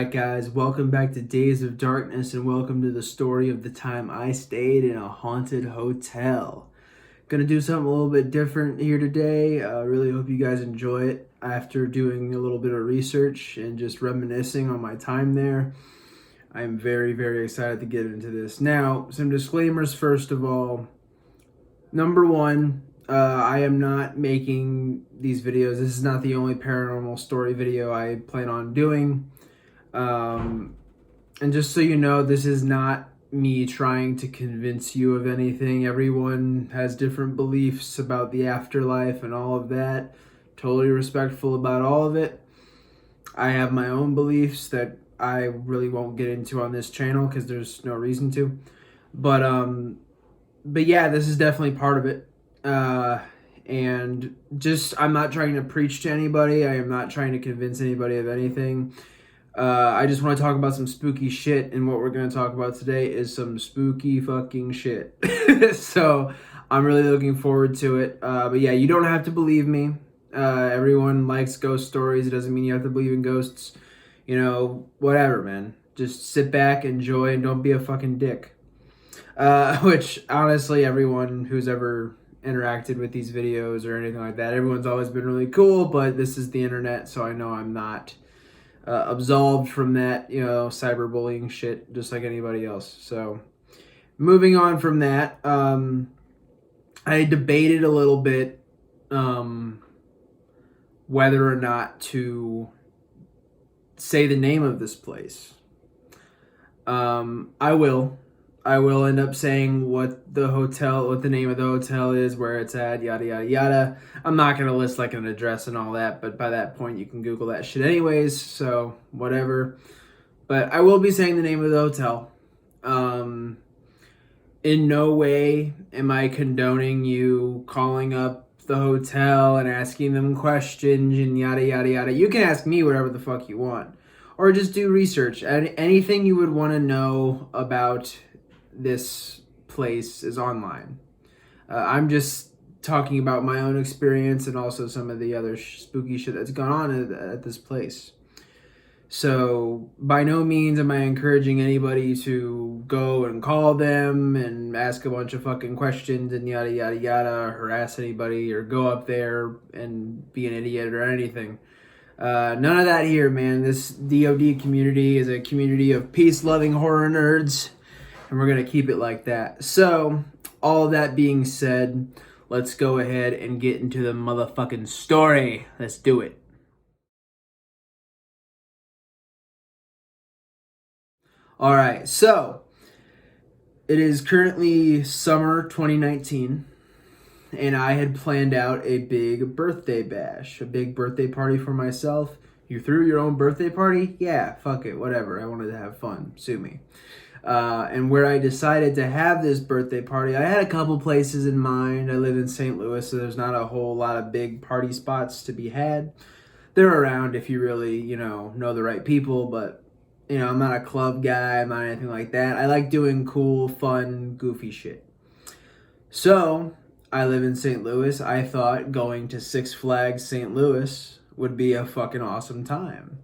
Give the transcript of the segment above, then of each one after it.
Alright guys, welcome back to Days of Darkness and welcome to the story of the time I stayed in a haunted hotel. Gonna do something a little bit different here today. Really hope you guys enjoy it. After doing a little bit of research and just reminiscing on my time there, I'm very, very excited to get into this. Now, some disclaimers first of all. Number one, I am not making these videos. This is not the only paranormal story video I plan on doing. And just so you know, this is not me trying to convince you of anything. Everyone has different beliefs about the afterlife and all of that. Totally respectful about all of it. I have my own beliefs that I really won't get into on this channel because there's no reason to. But yeah, this is definitely part of it. And just, I'm not trying to preach to anybody. I am not trying to convince anybody of anything. I just want to talk about some spooky shit, and what we're going to talk about today is some spooky fucking shit. So, I'm really looking forward to it. But yeah, you don't have to believe me. Everyone likes ghost stories. It doesn't mean you have to believe in ghosts. You know, whatever, man. Just sit back, enjoy, and don't be a fucking dick. Which, honestly, everyone who's ever interacted with these videos or anything like that, everyone's always been really cool, but this is the internet, so I know I'm not absolved from that, you know, cyberbullying shit, just like anybody else. So, moving on from that, I debated a little bit whether or not to say the name of this place. I will end up saying what the name of the hotel is, where it's at, yada, yada, yada. I'm not going to list like an address and all that, but by that point you can Google that shit anyways, so whatever. But I will be saying the name of the hotel. In no way am I condoning you calling up the hotel and asking them questions and yada, yada, yada. You can ask me whatever the fuck you want. Or just do research. Anything you would want to know about this place is online. I'm just talking about my own experience and also some of the other spooky shit that's gone on at this place. So by no means am I encouraging anybody to go and call them and ask a bunch of fucking questions and yada yada yada, harass anybody or go up there and be an idiot or anything. None of that here, man. This DOD community is a community of peace-loving horror nerds, and we're going to keep it like that. So, all that being said, let's go ahead and get into the motherfucking story. Let's do it. Alright, so, it is currently summer 2019. And I had planned out a big birthday bash, a big birthday party for myself. You threw your own birthday party? Yeah, fuck it, whatever. I wanted to have fun. Sue me. And where I decided to have this birthday party, I had a couple places in mind. I live in St. Louis, so there's not a whole lot of big party spots to be had. They're around if you really, know the right people, but, I'm not a club guy, I'm not anything like that. I like doing cool, fun, goofy shit. So, I live in St. Louis. I thought going to Six Flags St. Louis would be a fucking awesome time.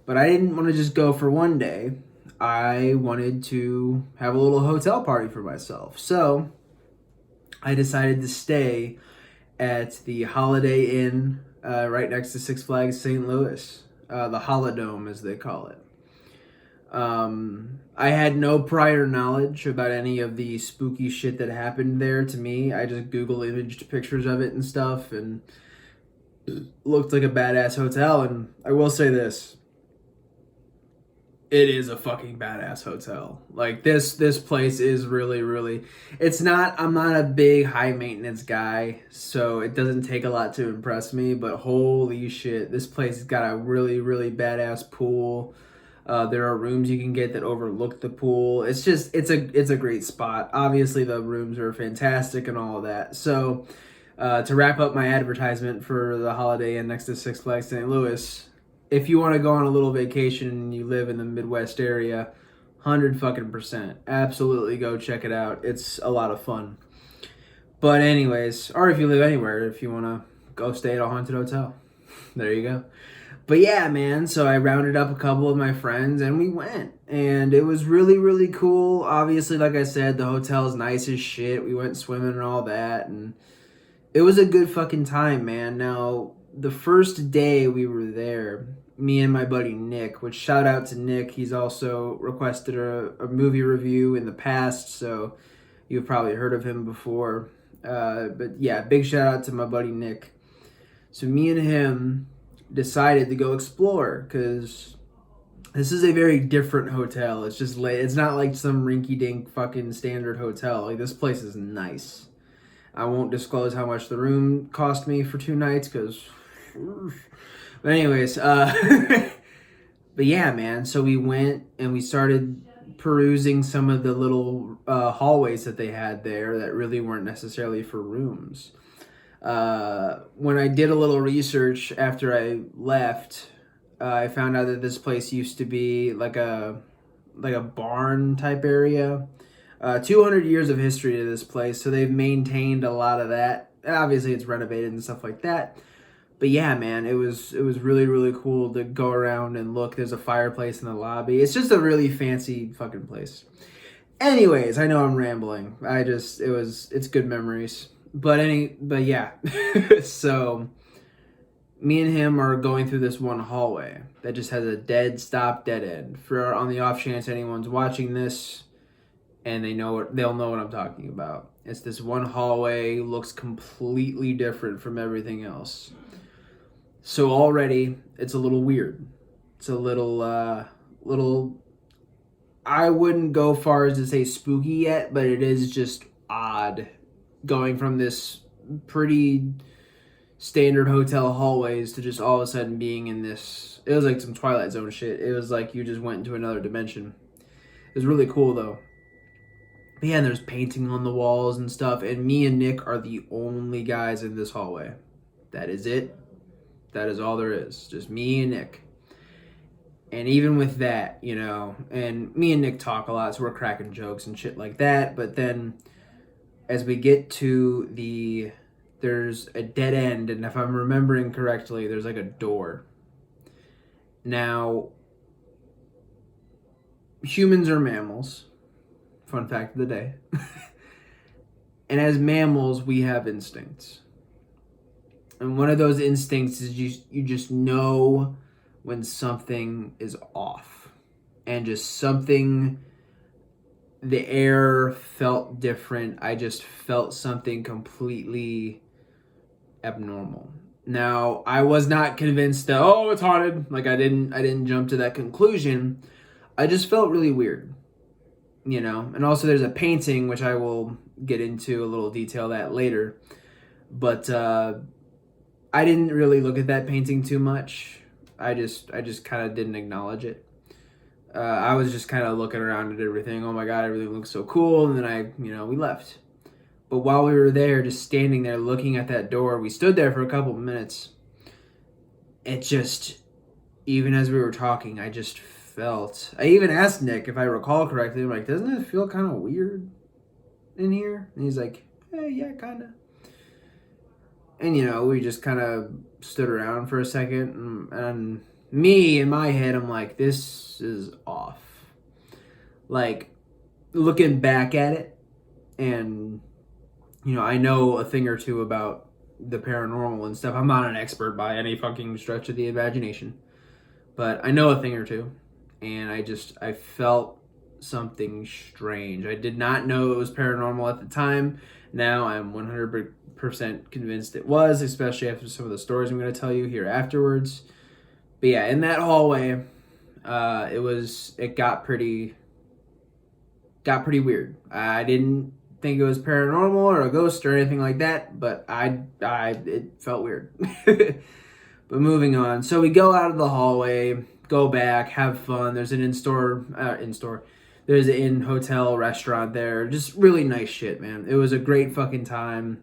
But I didn't want to just go for one day. I wanted to have a little hotel party for myself. So I decided to stay at the Holiday Inn right next to Six Flags St. Louis. The Holodome, as they call it. I had no prior knowledge about any of the spooky shit that happened there to me. I just Google imaged pictures of it and stuff, and it looked like a badass hotel. And I will say this, it is a fucking badass hotel. Like, this place is really, really, I'm not a big high maintenance guy, so it doesn't take a lot to impress me, but holy shit, this place has got a really, really badass pool. There are rooms you can get that overlook the pool. It's a great spot. Obviously, the rooms are fantastic and all of that. So, to wrap up my advertisement for the Holiday Inn next to Six Flags St. Louis, if you want to go on a little vacation and you live in the Midwest area, 100%. Absolutely go check it out. It's a lot of fun. But anyways, or if you live anywhere, if you want to go stay at a haunted hotel, there you go. But yeah, man, so I rounded up a couple of my friends and we went. And it was really, really cool. Obviously, like I said, the hotel's nice as shit. We went swimming and all that. And it was a good fucking time, man. Now, the first day we were there, me and my buddy Nick, which shout out to Nick. He's also requested a movie review in the past, so you've probably heard of him before. But yeah, big shout out to my buddy Nick. So me and him decided to go explore because this is a very different hotel. It's just it's not like some rinky-dink fucking standard hotel. Like, this place is nice. I won't disclose how much the room cost me for 2 nights because... But anyways, but yeah, man. So we went and we started perusing some of the little hallways that they had there that really weren't necessarily for rooms. When I did a little research after I left, I found out that this place used to be like a barn type area. 200 years of history to this place, so they've maintained a lot of that. Obviously, it's renovated and stuff like that. But yeah, man, it was really, really cool to go around and look. There's a fireplace in the lobby. It's just a really fancy fucking place. Anyways, I know I'm rambling. It's good memories. But yeah. So me and him are going through this one hallway that just has a dead end. For on the off chance anyone's watching this and they'll know what I'm talking about. It's this one hallway, looks completely different from everything else. So already it's a little weird. It's a little I wouldn't go far as to say spooky yet, but it is just odd going from this pretty standard hotel hallways to just all of a sudden being in this. It was like some Twilight Zone shit. It was like you just went into another dimension. It was really cool though. But yeah, there's painting on the walls and stuff, and me and Nick are the only guys in this hallway. That is it. That is all there is. Just me and Nick. And even with that, and me and Nick talk a lot, so we're cracking jokes and shit like that. But then as we get to there's a dead end, and if I'm remembering correctly, there's like a door. Now, humans are mammals. Fun fact of the day. And as mammals, we have instincts. And one of those instincts is you just know when something is off. And just something, the air felt different. I just felt something completely abnormal. Now, I was not convinced that, oh, it's haunted. Like, I didn't jump to that conclusion. I just felt really weird. And also there's a painting, which I will get into a little detail that later. But I didn't really look at that painting too much. I just kind of didn't acknowledge it. I was just kind of looking around at everything. Oh my God, everything looks so cool. And then we left. But while we were there, just standing there looking at that door, we stood there for a couple of minutes. It just, even as we were talking, I just felt. I even asked Nick, if I recall correctly, I'm like, doesn't it feel kind of weird in here? And he's like, yeah, kind of. And, we just kind of stood around for a second. And me, in my head, I'm like, this is off. Like, looking back at it, and, I know a thing or two about the paranormal and stuff. I'm not an expert by any fucking stretch of the imagination. But I know a thing or two. And I felt something strange. I did not know it was paranormal at the time. Now I'm 100% convinced it was, especially after some of the stories I'm going to tell you here afterwards. But yeah, in that hallway, it got pretty weird. I didn't think it was paranormal or a ghost or anything like that, but it felt weird. But moving on. So we go out of the hallway, go back, have fun. There's an there's an in-hotel restaurant there. Just really nice shit, man. It was a great fucking time.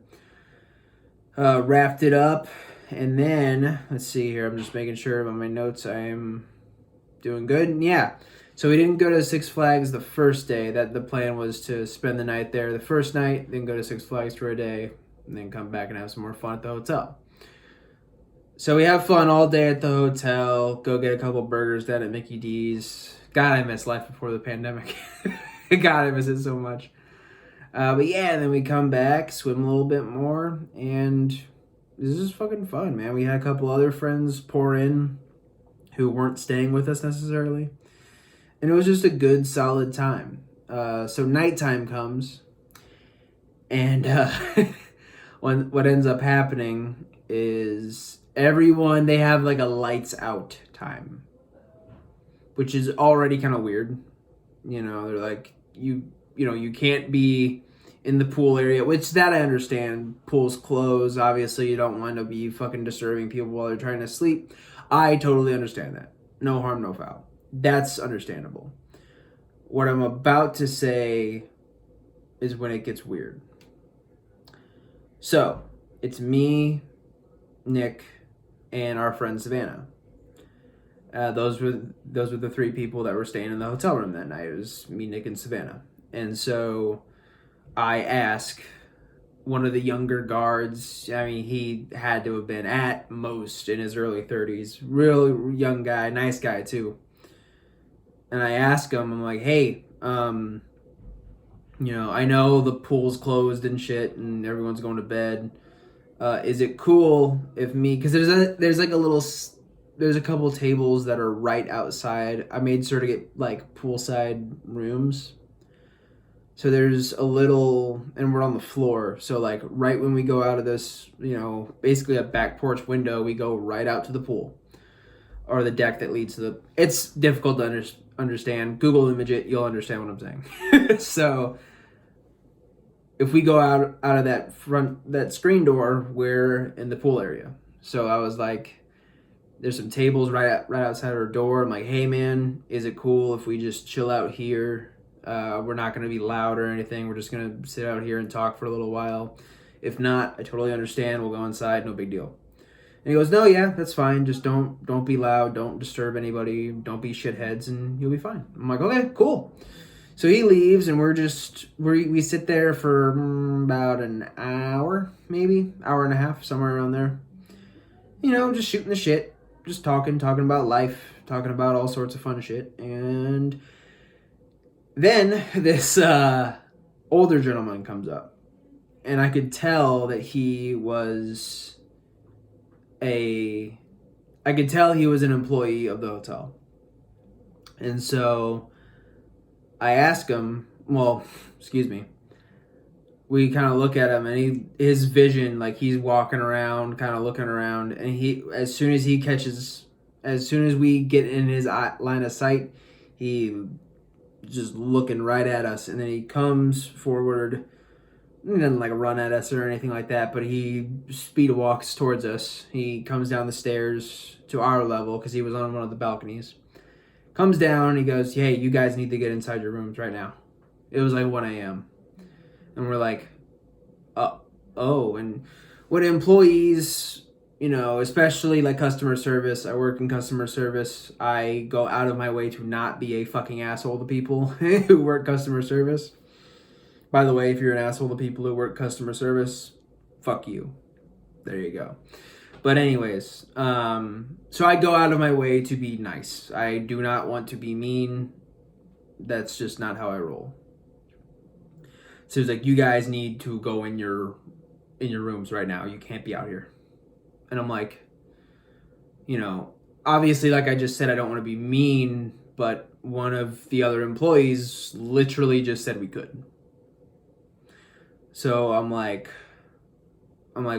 Wrapped it up. And then, let's see here. I'm just making sure on my notes I am doing good. Yeah. So we didn't go to Six Flags the first day. That the plan was to spend the night there the first night, then go to Six Flags for a day, and then come back and have some more fun at the hotel. So we have fun all day at the hotel, go get a couple burgers down at Mickey D's. God, I miss life before the pandemic. God, I miss it so much. But yeah, and then we come back, swim a little bit more, and this is fucking fun, man. We had a couple other friends pour in who weren't staying with us necessarily. And it was just a good, solid time. So nighttime comes, and what ends up happening is everyone, they have like a lights out time, which is already kind of weird. You know, they're like, you can't be in the pool area, which that I understand. Pools close. Obviously, you don't want to be fucking disturbing people while they're trying to sleep. I totally understand that. No harm, no foul. That's understandable. What I'm about to say is when it gets weird. So, it's me, Nick, and our friend Savannah. Those were the three people that were staying in the hotel room that night. It was me, Nick, and Savannah. And so I ask one of the younger guards. I mean, he had to have been at most in his early 30s. Real young guy, nice guy too. And I ask him, I'm like, hey, I know the pool's closed and shit, and everyone's going to bed. Is it cool if me? Because there's a couple tables that are right outside. I made sure to get like poolside rooms. So there's a little, and we're on the floor. So like right when we go out of this, basically a back porch window, we go right out to the pool or the deck that leads to the. It's difficult to understand. Google image it, you'll understand what I'm saying. So if we go out of that screen door, we're in the pool area. So I was like, there's some tables right outside our door. I'm like, hey man, is it cool if we just chill out here? We're not going to be loud or anything. We're just going to sit out here and talk for a little while. If not, I totally understand. We'll go inside. No big deal. And he goes, no, yeah, that's fine. Just don't be loud. Don't disturb anybody. Don't be shitheads, and you'll be fine. I'm like, okay, cool. So he leaves, and we sit there for about an hour, maybe hour and a half, somewhere around there. Just shooting the shit, just talking about life, talking about all sorts of fun shit. And then this older gentleman comes up, and I could tell that he was an employee of the hotel. And so I ask him, we kind of look at him, and his vision, like he's walking around, kind of looking around, and as soon as we get in his line of sight, he just looking right at us, and then he comes forward. He doesn't like run at us or anything like that, but he speed walks towards us. He comes down the stairs to our level because he was on one of the balconies. Comes down, he goes, hey, you guys need to get inside your rooms right now. It was like 1 a.m. And we're like, oh. And what employees, especially like customer service, I work in customer service. I go out of my way to not be a fucking asshole to people who work customer service. By the way, if you're an asshole to people who work customer service, fuck you. There you go. But anyways, so I go out of my way to be nice. I do not want to be mean. That's just not how I roll. So it's like, you guys need to go in your rooms right now. You can't be out here. And I'm like, obviously, like I just said, I don't want to be mean, but one of the other employees literally just said we could. So I'm like,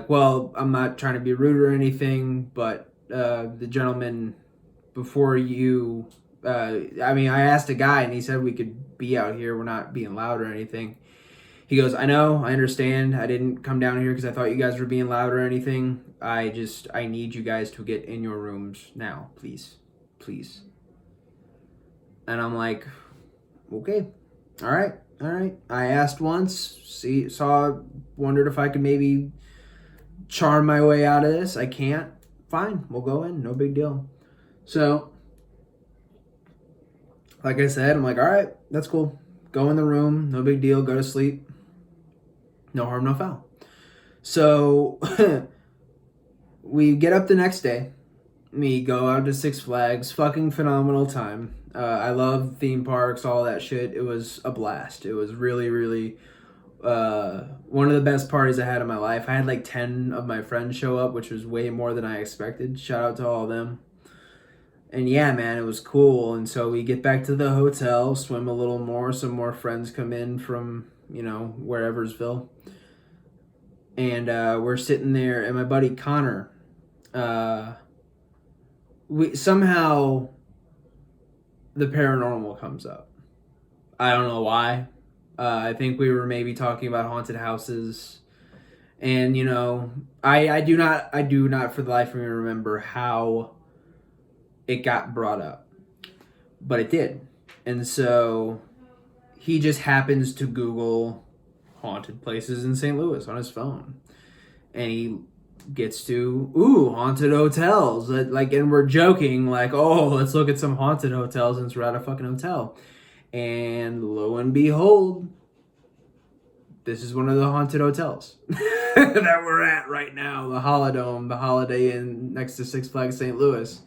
well, I'm not trying to be rude or anything, but the gentleman before you, I asked a guy, and he said we could be out here. We're not being loud or anything. He goes, I know, I understand. I didn't come down here because I thought you guys were being loud or anything. I need you guys to get in your rooms now, please. Please. And I'm like, okay, all right. I asked once, wondered if I could maybe charm my way out of this. I can't. Fine, we'll go in. No big deal. So, like I said, I'm like, all right, that's cool. Go in the room. No big deal. Go to sleep. No harm, no foul. So, we get up the next day. We go out to Six Flags. Fucking phenomenal time. I love theme parks, all that shit. It was a blast. It was really, really one of the best parties I had in my life. I had like 10 of my friends show up, which was way more than I expected. Shout out to all of them. And yeah, man, it was cool. And so we get back to the hotel, swim a little more. Some more friends come in from, whereversville. And we're sitting there, and my buddy Connor, we somehow the paranormal comes up. I don't know why. I think we were maybe talking about haunted houses, and I do not for the life of me remember how it got brought up, but it did. And so he just happens to Google haunted places in St. Louis on his phone, and he gets to haunted hotels, and we're joking like, oh, let's look at some haunted hotels since we're at a fucking hotel. And lo and behold, this is one of the haunted hotels that we're at right now, the Holidome, the Holiday Inn next to Six Flags St. Louis.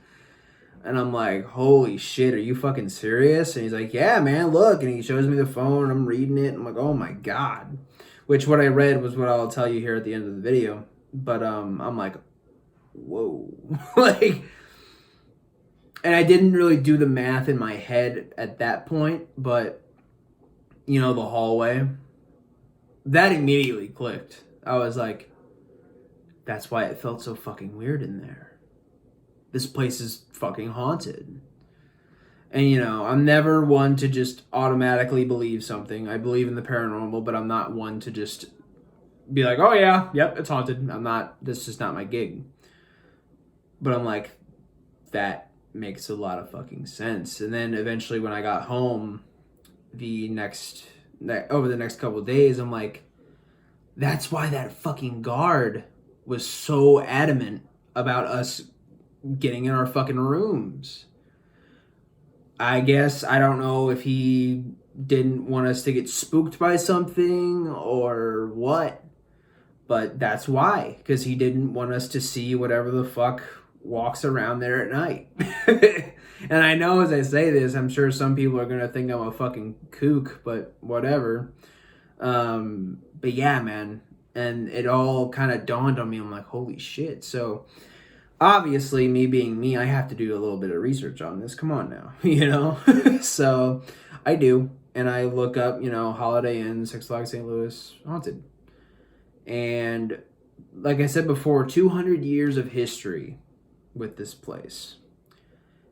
And I'm like, holy shit, are you fucking serious? And he's like, yeah, man, look. And he shows me the phone, and I'm reading it. And I'm like, oh my God. Which what I read was what I'll tell you here at the end of the video. But I'm like, whoa. And I didn't really do the math in my head at that point. But, the hallway, that immediately clicked. I was like, that's why it felt so fucking weird in there. This place is fucking haunted. And, I'm never one to just automatically believe something. I believe in the paranormal, but I'm not one to just be like, oh yeah, yep, it's haunted. This is not my gig. But I'm like, that makes a lot of fucking sense. And then eventually when I got home over the next couple of days, I'm like, that's why that fucking guard was so adamant about us getting in our fucking rooms. I guess, I don't know if he didn't want us to get spooked by something or what, but that's why, because he didn't want us to see whatever the fuck walks around there at night. And I know as I say this, I'm sure some people are gonna think I'm a fucking kook, but whatever. But yeah, man, and it all kind of dawned on me. I'm like, holy shit. So obviously, me being me, I have to do a little bit of research on this. Come on now, So I do, and I look up, Holiday Inn, Six Flags St. Louis, haunted. And like I said before, 200 years of history with this place.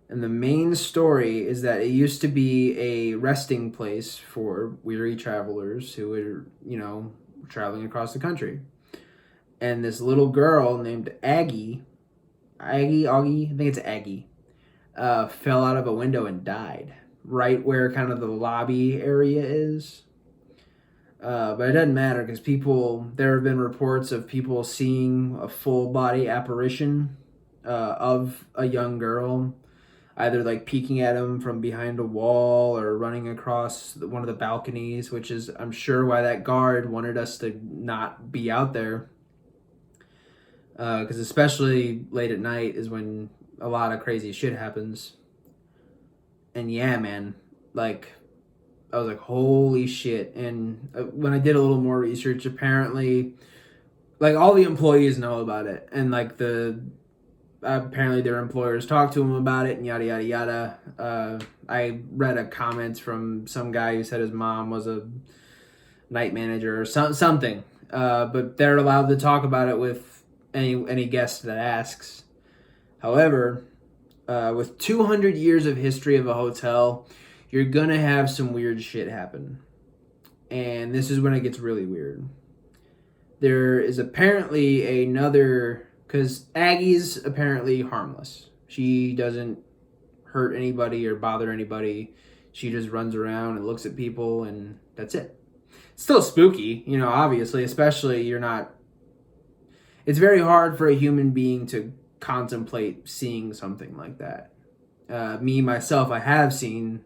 And the main story is that it used to be a resting place for weary travelers who were, traveling across the country. And this little girl named Aggie, I think it's Aggie, fell out of a window and died right where kind of the lobby area is. But it doesn't matter because there have been reports of people seeing a full body apparition of a young girl, either like peeking at him from behind a wall or running across one of the balconies, which is, I'm sure, why that guard wanted us to not be out there. Because especially late at night is when a lot of crazy shit happens. And yeah, man, I was like, holy shit. And when I did a little more research, apparently, all the employees know about it. And apparently their employers talked to them about it and yada, yada, yada. I read a comment from some guy who said his mom was a night manager or something. But they're allowed to talk about it with any guest that asks. However, with 200 years of history of a hotel, you're gonna have some weird shit happen. And this is when it gets really weird. There is apparently because Aggie's apparently harmless. She doesn't hurt anybody or bother anybody. She just runs around and looks at people, and that's it. It's still spooky, obviously, especially it's very hard for a human being to contemplate seeing something like that. Me, myself, I have seen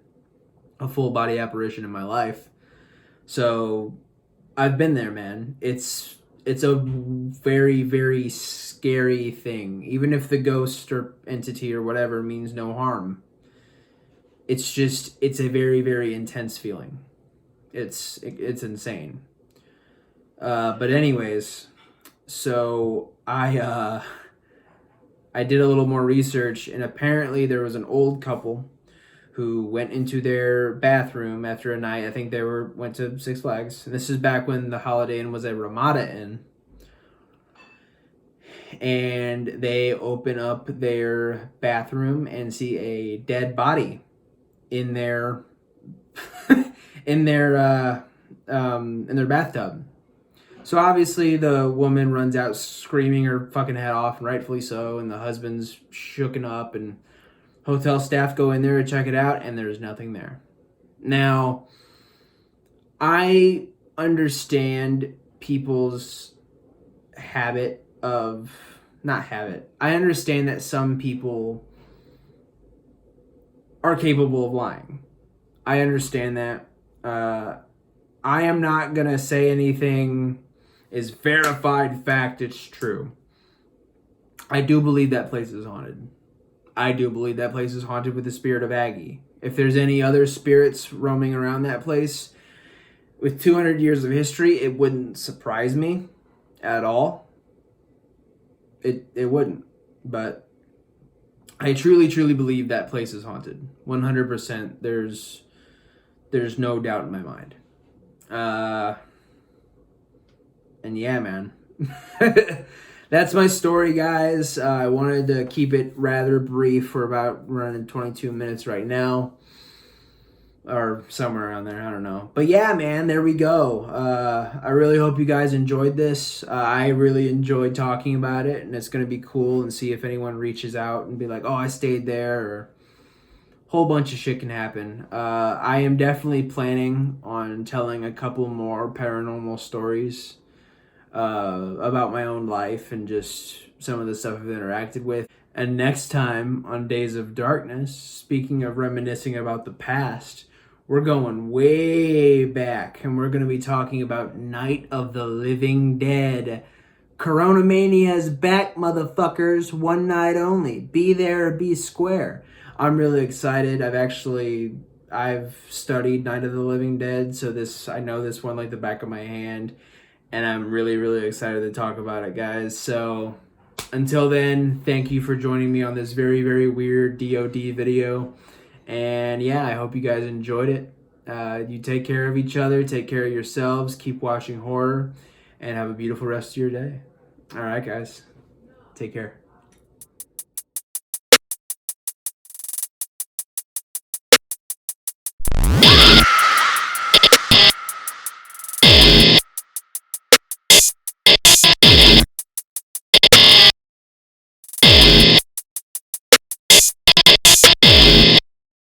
a full body apparition in my life. So I've been there, man. It's it's a very, very scary thing. Even if the ghost or entity or whatever means no harm, it's a very, very intense feeling. It's insane. But anyways, so I did a little more research, and apparently there was an old couple who went into their bathroom after a night. I think they went to Six Flags, and this is back when the Holiday Inn was a Ramada Inn. And they open up their bathroom and see a dead body in their in their bathtub. So obviously the woman runs out screaming her fucking head off, and rightfully so, and the husband's shooken up, and hotel staff go in there to check it out, and there's nothing there. Now, I understand people's habit of, not habit, I understand that some people are capable of lying. I understand that. I am not going to say anything is verified fact, it's true. I do believe that place is haunted. I do believe that place is haunted with the spirit of Aggie. If there's any other spirits roaming around that place, with 200 years of history, it wouldn't surprise me at all. It wouldn't. But I truly, truly believe that place is haunted. 100%. There's no doubt in my mind. And yeah, man. That's my story, guys. I wanted to keep it rather brief. We're about running 22 minutes right now. Or somewhere around there. I don't know. But yeah, man, there we go. I really hope you guys enjoyed this. I really enjoyed talking about it. And it's going to be cool and see if anyone reaches out and be like, oh, I stayed there. Or a whole bunch of shit can happen. I am definitely planning on telling a couple more paranormal stories about my own life and just some of the stuff I've interacted with. And next time on Days of Darkness, speaking of reminiscing about the past, we're going way back and we're going to be talking about Night of the Living Dead. Corona Mania is back, motherfuckers. One night only. Be there or be square. I'm really excited. I've studied Night of the Living Dead, so I know this one like the back of my hand. And I'm really, really excited to talk about it, guys. So until then, thank you for joining me on this very, very weird DOD video. And yeah, I hope you guys enjoyed it. You take care of each other. Take care of yourselves. Keep watching horror. And have a beautiful rest of your day. All right, guys. Take care.